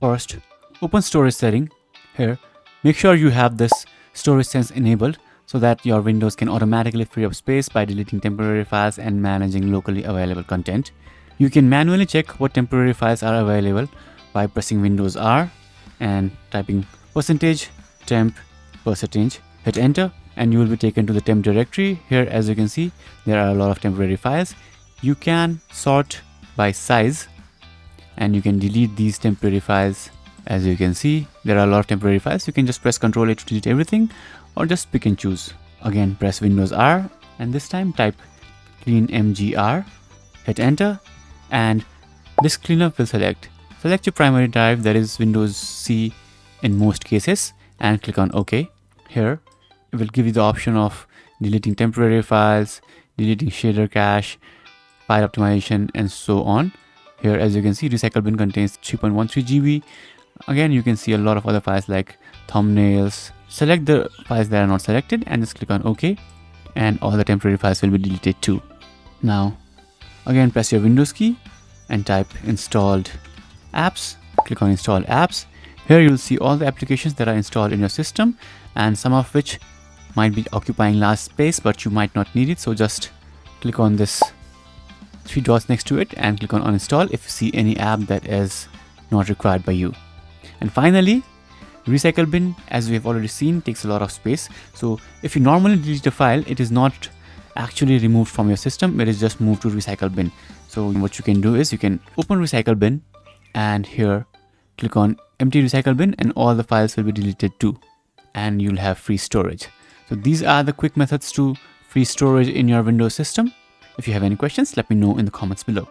First, open storage setting. Here, make sure you have this storage sense enabled so that your Windows can automatically free up space by deleting temporary files and managing locally available content. You can manually check what temporary files are available by pressing Windows R and typing %temp %. Hit enter and you will be taken to the temp directory. Here, as you can see, there are a lot of temporary files. You can sort by size and you can delete these temporary files. As you can see, there are a lot of temporary files. You can just press Ctrl A to delete everything or just pick and choose. Again, press Windows R and this time type cleanmgr, hit enter, and this cleanup will select your primary drive, that is Windows C in most cases, and click on OK. Here, it will give you the option of deleting temporary files, deleting shader cache, file optimization, and so on. Here, as you can see, recycle bin contains 3.13 GB. Again, you can see a lot of other files like thumbnails. Select the files that are not selected and just click on OK, and all the temporary files will be deleted too. Now, again, press your Windows key and type installed apps. Click on install apps. Here you will see all the applications that are installed in your system, and some of which might be occupying large space, but you might not need it. So just click on this 3 dots next to it and click on uninstall if you see any app that is not required by you. And finally, recycle bin, as we have already seen, takes a lot of space. So if you normally delete a file, it is not actually removed from your system, it is just moved to recycle bin. So what you can do is you can open recycle bin and here click on empty recycle bin and all the files will be deleted too, and you'll have free storage. So these are the quick methods to free storage in your Windows system. If you have any questions, let me know in the comments below.